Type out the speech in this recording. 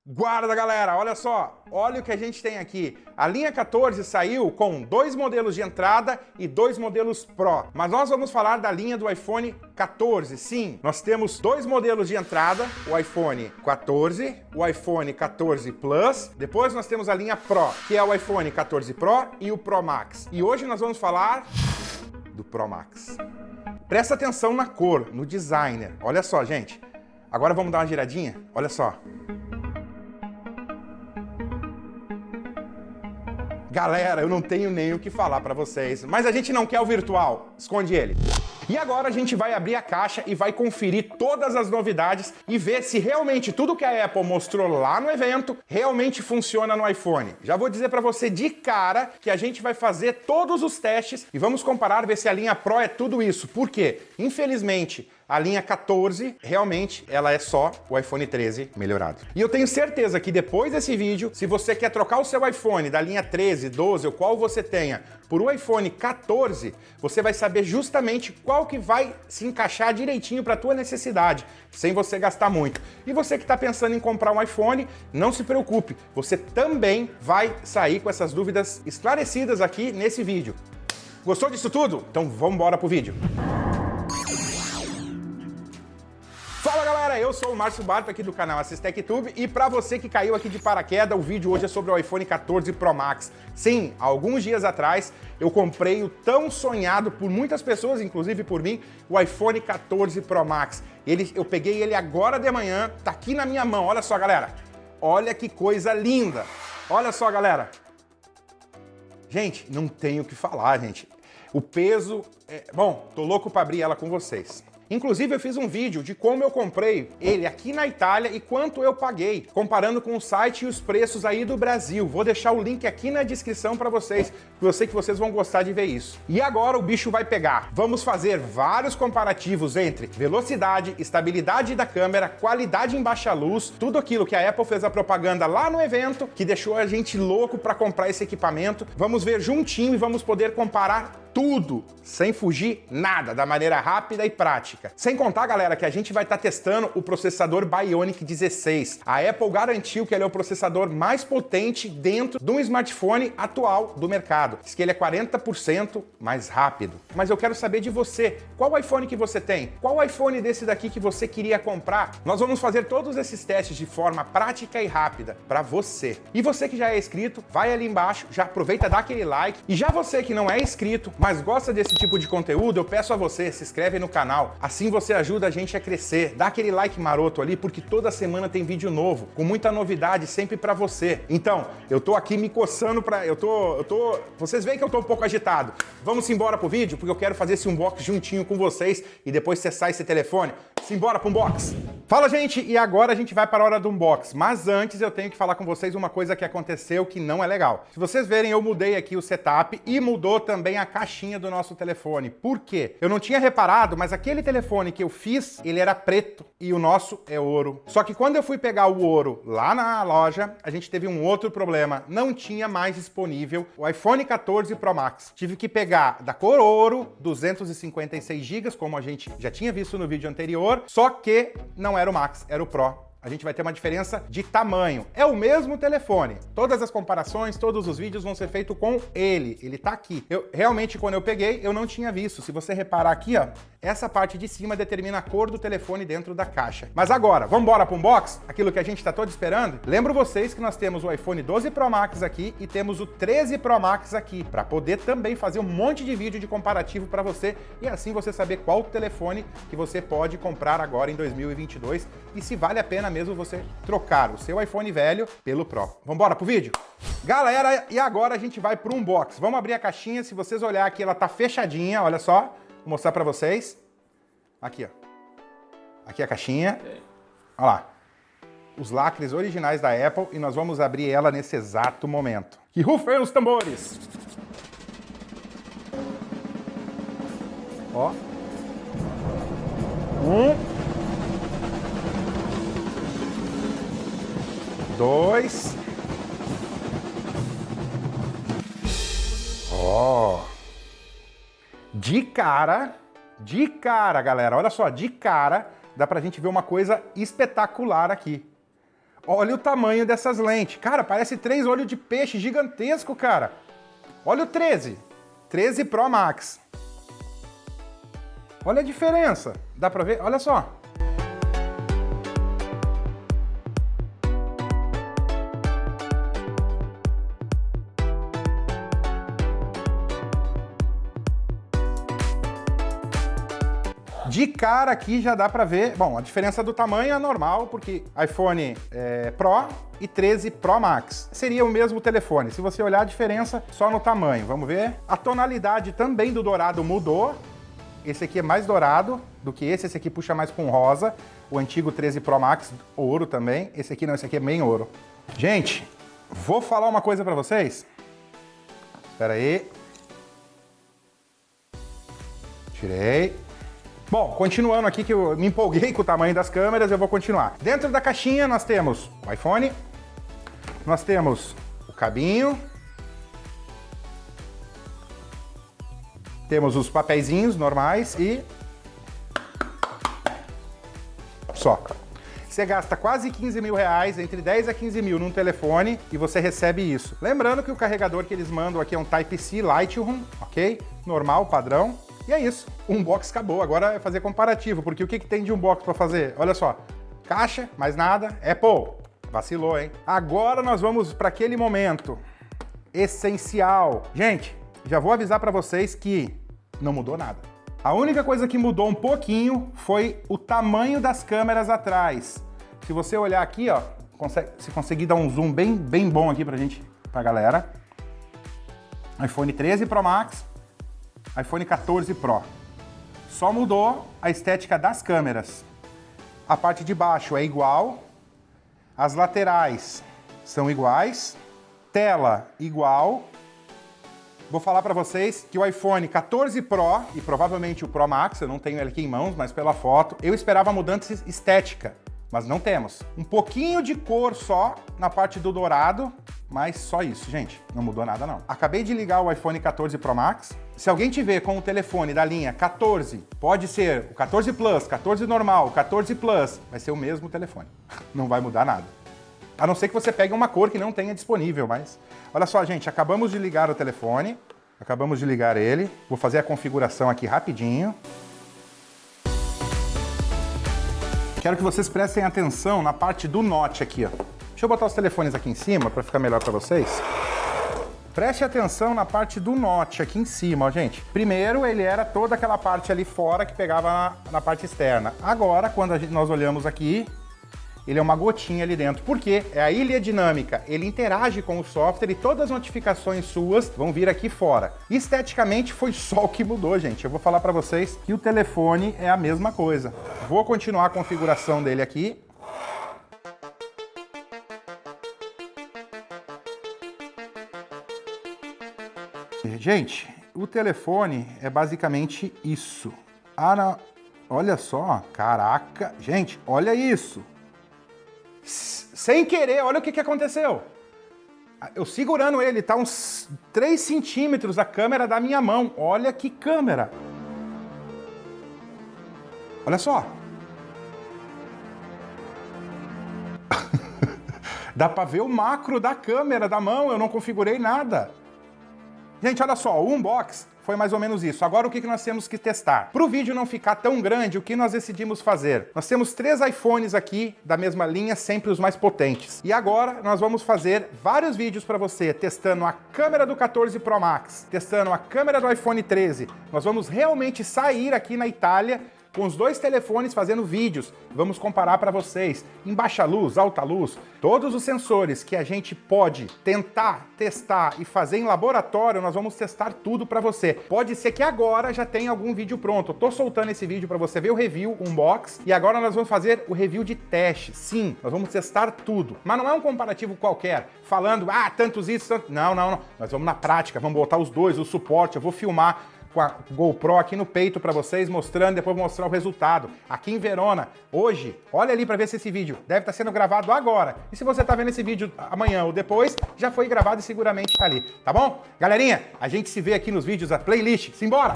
Guarda, galera, olha só, olha o que a gente tem aqui. A linha 14 saiu com 2 modelos de entrada e 2 modelos Pro. Mas nós vamos falar da linha do iPhone 14. Sim, nós temos 2 modelos de entrada, o iPhone 14, o iPhone 14 Plus. Depois nós temos a linha Pro, que é o iPhone 14 Pro e o Pro Max. E hoje nós vamos falar do Pro Max. Presta atenção na cor, no designer. Olha só, gente. Agora vamos dar uma giradinha? Olha só. Galera, eu não tenho nem o que falar pra vocês, mas a gente não quer o virtual, esconde ele. E agora a gente vai abrir a caixa e vai conferir todas as novidades e ver se realmente tudo que a Apple mostrou lá no evento realmente funciona no iPhone. Já vou dizer pra você de cara que a gente vai fazer todos os testes e vamos comparar, ver se a linha Pro é tudo isso. Por quê? Infelizmente, a linha 14, realmente, ela é só o iPhone 13 melhorado. E eu tenho certeza que depois desse vídeo, se você quer trocar o seu iPhone da linha 13, 12 ou qual você tenha por um iPhone 14, você vai saber justamente qual que vai se encaixar direitinho para a tua necessidade, sem você gastar muito. E você que está pensando em comprar um iPhone, não se preocupe, você também vai sair com essas dúvidas esclarecidas aqui nesse vídeo. Gostou disso tudo? Então vamos embora pro vídeo. Fala galera, eu sou o Márcio Barto aqui do canal AssisTechTube e para você que caiu aqui de paraquedas, o vídeo hoje é sobre o iPhone 14 Pro Max. Sim, há alguns dias atrás eu comprei o tão sonhado por muitas pessoas, inclusive por mim, o iPhone 14 Pro Max. Eu peguei ele agora de manhã, tá aqui na minha mão, olha só galera. Olha que coisa linda, olha só galera. Gente, não tenho o que falar, gente. O peso, bom, tô louco para abrir ela com vocês. Inclusive eu fiz um vídeo de como eu comprei ele aqui na Itália e quanto eu paguei, comparando com o site e os preços aí do Brasil. Vou deixar o link aqui na descrição para vocês, porque eu sei que vocês vão gostar de ver isso. E agora o bicho vai pegar. Vamos fazer vários comparativos entre velocidade, estabilidade da câmera, qualidade em baixa luz, tudo aquilo que a Apple fez a propaganda lá no evento, que deixou a gente louco para comprar esse equipamento. Vamos ver juntinho e vamos poder comparar tudo, sem fugir nada, da maneira rápida e prática. Sem contar, galera, que a gente vai estar testando o processador Bionic 16. A Apple garantiu que ele é o processador mais potente dentro de um smartphone atual do mercado. Diz que ele é 40% mais rápido. Mas eu quero saber de você, qual iPhone que você tem? Qual iPhone desse daqui que você queria comprar? Nós vamos fazer todos esses testes de forma prática e rápida para você. E você que já é inscrito, vai ali embaixo, já aproveita, dá aquele like. E já você que não é inscrito, mas gosta desse tipo de conteúdo, eu peço a você, se inscreve no canal, assim você ajuda a gente a crescer, dá aquele like maroto ali, porque toda semana tem vídeo novo, com muita novidade sempre pra você. Então, eu tô aqui me coçando pra... Vocês veem que eu tô um pouco agitado. Vamos embora pro vídeo, porque eu quero fazer esse unboxing juntinho com vocês e depois acessar esse telefone. Simbora pro unboxing! Fala, gente! E agora a gente vai para a hora do unboxing, mas antes eu tenho que falar com vocês uma coisa que aconteceu que não é legal. Se vocês verem, eu mudei aqui o setup e mudou também a caixinha do nosso telefone. Por quê? Eu não tinha reparado, mas aquele telefone que eu fiz, ele era preto e o nosso é ouro. Só que quando eu fui pegar o ouro lá na loja, a gente teve um outro problema. Não tinha mais disponível o iPhone 14 Pro Max. Tive que pegar da cor ouro, 256 GB, como a gente já tinha visto no vídeo anterior, só que não era o Max, era o Pro. A gente vai ter uma diferença de tamanho. É o mesmo telefone. Todas as comparações, todos os vídeos vão ser feitos com ele. Ele tá aqui. Realmente, quando eu peguei, eu não tinha visto. Se você reparar aqui, ó, essa parte de cima determina a cor do telefone dentro da caixa. Mas agora, vamos embora para o unboxing? Aquilo que a gente tá todo esperando? Lembro vocês que nós temos o iPhone 12 Pro Max aqui e temos o 13 Pro Max aqui, para poder também fazer um monte de vídeo de comparativo para você e assim você saber qual telefone que você pode comprar agora em 2022 e se vale a pena mesmo você trocar o seu iPhone velho pelo Pro. Vamos embora pro vídeo? Galera, e agora a gente vai pro unboxing. Vamos abrir a caixinha, se vocês olharem aqui, ela tá fechadinha, olha só. Vou mostrar pra vocês. Aqui, ó. Aqui a caixinha. Olha lá. Os lacres originais da Apple e nós vamos abrir ela nesse exato momento. Que rufem os tambores! Ó. 2. Ó. De cara, galera, olha só, de cara, dá pra gente ver uma coisa espetacular aqui. Olha o tamanho dessas lentes. Cara, parece 3 olhos de peixe gigantesco, cara. Olha o 13. 13 Pro Max. Olha a diferença. Dá pra ver? Olha só. De cara aqui já dá pra ver, bom, a diferença do tamanho é normal, porque iPhone Pro e 13 Pro Max. Seria o mesmo telefone, se você olhar a diferença só no tamanho, vamos ver? A tonalidade também do dourado mudou, esse aqui é mais dourado do que esse aqui puxa mais com rosa, o antigo 13 Pro Max, ouro também, esse aqui não, esse aqui é bem ouro. Gente, vou falar uma coisa pra vocês, espera aí, tirei. Bom, continuando aqui que eu me empolguei com o tamanho das câmeras, eu vou continuar. Dentro da caixinha nós temos o iPhone, nós temos o cabinho, temos os papeizinhos normais e só. Você gasta quase 15 mil reais, entre 10 a 15 mil num telefone e você recebe isso. Lembrando que o carregador que eles mandam aqui é um Type-C Lightroom, ok? Normal, padrão. E é isso, o unbox acabou, agora é fazer comparativo, porque o que tem de unbox para fazer? Olha só, caixa, mais nada, Apple, vacilou, hein? Agora nós vamos para aquele momento essencial. Gente, já vou avisar para vocês que não mudou nada. A única coisa que mudou um pouquinho foi o tamanho das câmeras atrás. Se você olhar aqui, ó, se conseguir dar um zoom bem bom aqui pra galera. iPhone 13 Pro Max, iPhone 14 Pro. Só mudou a estética das câmeras. A parte de baixo é igual, as laterais são iguais, tela igual. Vou falar para vocês que o iPhone 14 Pro e provavelmente o Pro Max, eu não tenho ele aqui em mãos, mas pela foto, eu esperava mudança estética, mas não temos. Um pouquinho de cor só na parte do dourado, mas só isso, gente. Não mudou nada, não. Acabei de ligar o iPhone 14 Pro Max. Se alguém tiver com o telefone da linha 14, pode ser o 14 Plus, 14 normal, 14 Plus, vai ser o mesmo telefone. Não vai mudar nada. A não ser que você pegue uma cor que não tenha disponível, mas... Olha só, gente, acabamos de ligar o telefone. Acabamos de ligar ele. Vou fazer a configuração aqui rapidinho. Quero que vocês prestem atenção na parte do Note aqui, ó. Deixa eu botar os telefones aqui em cima para ficar melhor para vocês. Preste atenção na parte do Note aqui em cima, ó, gente. Primeiro, ele era toda aquela parte ali fora que pegava na parte externa. Agora, quando nós olhamos aqui, ele é uma gotinha ali dentro. Por quê? É a ilha dinâmica. Ele interage com o software e todas as notificações suas vão vir aqui fora. Esteticamente, foi só o que mudou, gente. Eu vou falar para vocês que o telefone é a mesma coisa. Vou continuar a configuração dele aqui. Gente, o telefone é basicamente isso. Ah, não. Olha só, caraca. Gente, olha isso. Sem querer, olha o que aconteceu. Eu segurando ele, tá uns 3 centímetros a câmera da minha mão. Olha que câmera. Olha só. Dá pra ver o macro da câmera da mão, eu não configurei nada. Gente, olha só, o unbox foi mais ou menos isso. Agora o que nós temos que testar? Para o vídeo não ficar tão grande, o que nós decidimos fazer? Nós temos 3 iPhones aqui da mesma linha, sempre os mais potentes. E agora nós vamos fazer vários vídeos para você, testando a câmera do 14 Pro Max, testando a câmera do iPhone 13. Nós vamos realmente sair aqui na Itália com os 2 telefones fazendo vídeos. Vamos comparar para vocês em baixa luz, alta luz, todos os sensores que a gente pode tentar, testar e fazer em laboratório, nós vamos testar tudo para você. Pode ser que agora já tenha algum vídeo pronto. Eu tô soltando esse vídeo para você ver o review, o unbox, e agora nós vamos fazer o review de teste. Sim, nós vamos testar tudo. Mas não é um comparativo qualquer, falando, tantos isso, tanto... Não. Nós vamos na prática, vamos botar os 2, o suporte, eu vou filmar com a GoPro aqui no peito para vocês, mostrando, depois vou mostrar o resultado. Aqui em Verona, hoje, olha ali para ver se esse vídeo deve estar sendo gravado agora. E se você está vendo esse vídeo amanhã ou depois, já foi gravado e seguramente está ali, tá bom? Galerinha, a gente se vê aqui nos vídeos da playlist. Simbora!